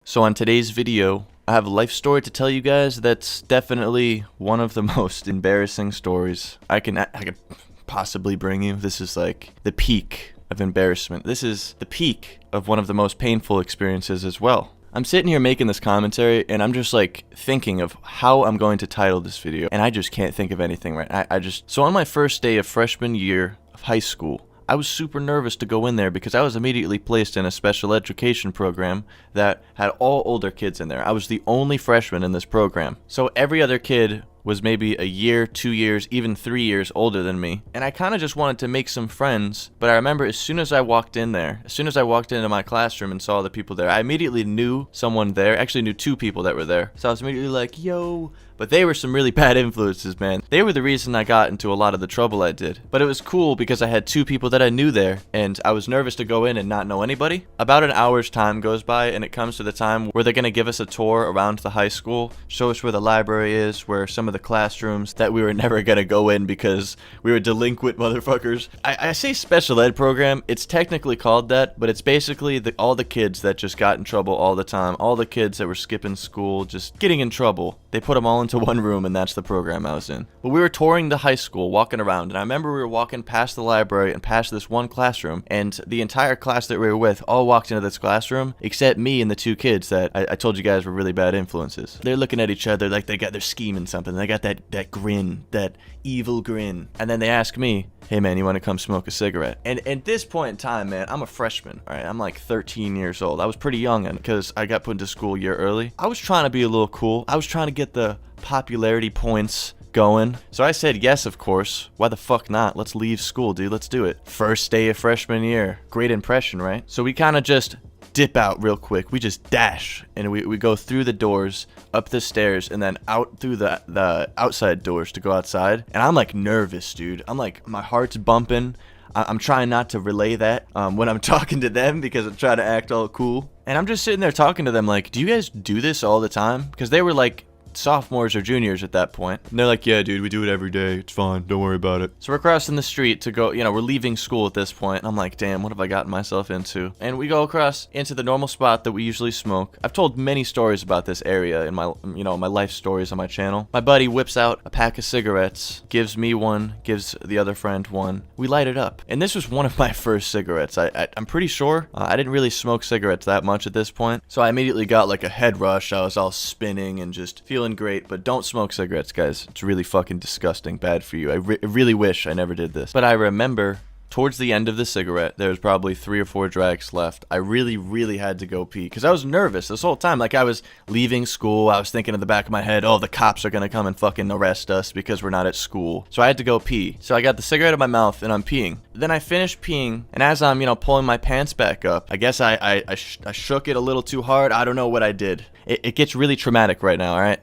So on today's video, I have a life story to tell you guys that's definitely one of the most embarrassing stories I could possibly bring you. This is like the peak of embarrassment. This is the peak of one of the most painful experiences as well. I'm sitting here making this commentary and I'm just like thinking of how I'm going to title this video, and I just can't think of anything right. So on my first day of freshman year of high school, I was super nervous to go in there because I was immediately placed in a special education program that had all older kids in there. I was the only freshman in this program. So every other kid was maybe a year, 2 years, even 3 years older than me. And I kind of just wanted to make some friends, but I remember as soon as I walked in there, as soon as I walked into my classroom and saw the people there, I immediately knew someone there, actually knew 2 people that were there. So I was immediately like, yo, but they were some really bad influences, man. They were the reason I got into a lot of the trouble I did. But it was cool because I had 2 people that I knew there, and I was nervous to go in and not know anybody. About an hour's time goes by, and it comes to the time where they're gonna give us a tour around the high school, show us where the library is, where some of the classrooms that we were never gonna go in because we were delinquent motherfuckers. I say special ed program, it's technically called that, but it's basically all the kids that just got in trouble all the time, all the kids that were skipping school, just getting in trouble. They put them all into one room, and that's the program I was in. But we were touring the high school, walking around, and I remember we were walking past the library and past this one classroom, and the entire class that we were with all walked into this classroom, except me and the 2 kids that I told you guys were really bad they're looking at each other like they're scheming something. They got that grin, that evil grin. And then they ask me, hey man, you want to come smoke a cigarette? And at this point in time, man, I'm a freshman, all right? I'm like 13 years old. I was pretty young because I got put into school a year early. I was trying to be a little cool. I was trying to get the popularity points going. So I said yes, of course. Why the fuck not? Let's leave school, dude. Let's do it. First day of freshman year. Great impression, right? So we kind of just dip out real quick. We just dash, and we go through the doors, up the stairs, and then out through the outside doors to go outside. And I'm like nervous, dude. I'm like, my heart's bumping. I'm trying not to relay that when I'm talking to them because I'm trying to act all cool. And I'm just sitting there talking to them like, do you guys do this all the time? Because they were like sophomores or juniors at that point. And they're like, yeah, dude, we do it every day. It's fine. Don't worry about it. So we're crossing the street to go, we're leaving school at this point. And I'm like, damn, what have I gotten myself into? And we go across into the normal spot that we usually smoke. I've told many stories about this area in my, my life stories on my channel. My buddy whips out a pack of cigarettes, gives me one, gives the other friend one. We light it up. And this was one of my first cigarettes. I'm pretty sure I didn't really smoke cigarettes that much at this point. So I immediately got like a head rush. I was all spinning and just feeling great, but don't smoke cigarettes, guys. It's really fucking disgusting, bad for you. I really wish I never did this. But I remember towards the end of the cigarette, there was probably 3 or 4 drags left. I really had to go pee because I was nervous this whole time. Like, I was leaving school. I was thinking in the back of my head, oh, the cops are gonna come and fucking arrest us because we're not at school. So I had to go pee. So I got the cigarette in my mouth and I'm peeing. Then I finished peeing, and as I'm, pulling my pants back up, I guess I shook it a little too hard. I don't know what I did. It gets really traumatic right now, all right?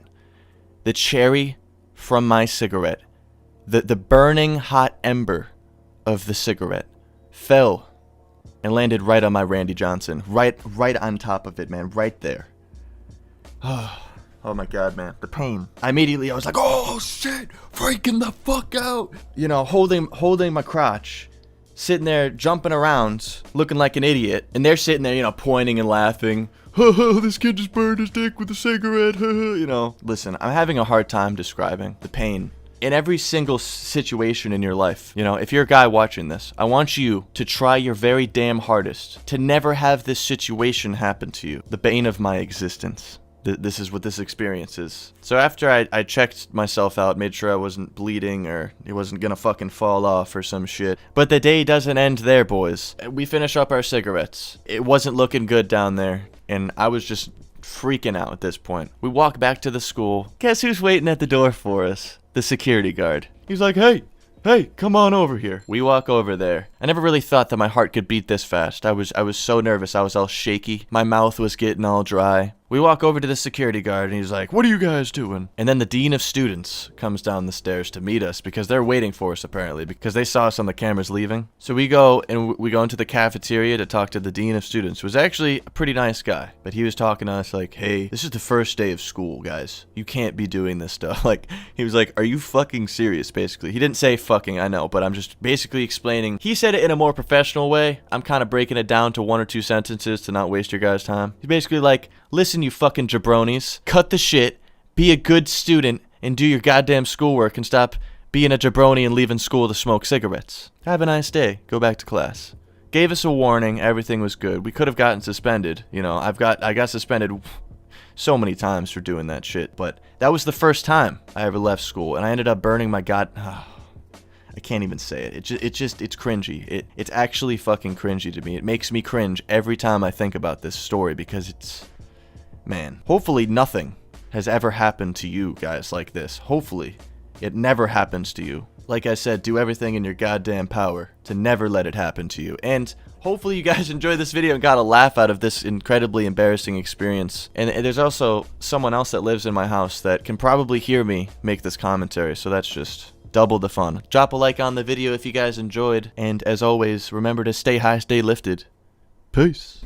The cherry from my cigarette, the burning hot ember of the cigarette fell and landed right on my Randy Johnson, right on top of it, man, right there. Oh my god, man, the pain. I was like, oh shit, freaking the fuck out. Holding my crotch, sitting there jumping around, looking like an idiot, and they're sitting there, pointing and laughing. This kid just burned his dick with a cigarette. Listen, I'm having a hard time describing the pain in every single situation in your life. If you're a guy watching this, I want you to try your very damn hardest to never have this situation happen to you. The bane of my existence. This is what this experience is. So after I checked myself out, made sure I wasn't bleeding or it wasn't gonna fucking fall off or some shit. But the day doesn't end there, boys. We finish up our cigarettes. It wasn't looking good down there, and I was just freaking out at this point. We walk back to the school. Guess who's waiting at the door for us? The security guard. He's like, hey, come on over here. We walk over there. I never really thought that my heart could beat this fast. I was so nervous. I was all shaky. My mouth was getting all dry. We walk over to the security guard, and he's like, what are you guys doing? And then the dean of students comes down the stairs to meet us because they're waiting for us, apparently, because they saw us on the cameras leaving. So we go into the cafeteria to talk to the dean of students, who was actually a pretty nice guy. But he was talking to us like, hey, this is the first day of school, guys. You can't be doing this stuff. Like, he was like, are you fucking serious, basically? He didn't say fucking, I know, but I'm just basically explaining. He said it in a more professional way. I'm kind of breaking it down to 1 or 2 sentences to not waste your guys' time. He's basically like, Listen, you fucking jabronis. Cut the shit, be a good student, and do your goddamn schoolwork and stop being a jabroni and leaving school to smoke cigarettes. Have a nice day. Go back to class. Gave us a warning. Everything was good. We could have gotten suspended. You know, I got suspended so many times for doing that shit. But that was the first time I ever left school, and I ended up burning my I can't even say it. It's cringy. It's actually fucking cringy to me. It makes me cringe every time I think about this story because it's, man. Hopefully nothing has ever happened to you guys like this. Hopefully it never happens to you. Like I said, do everything in your goddamn power to never let it happen to you. And hopefully you guys enjoyed this video and got a laugh out of this incredibly embarrassing experience. And there's also someone else that lives in my house that can probably hear me make this commentary, so that's just double the fun. Drop a like on the video if you guys enjoyed, and as always, remember to stay high, stay lifted. Peace.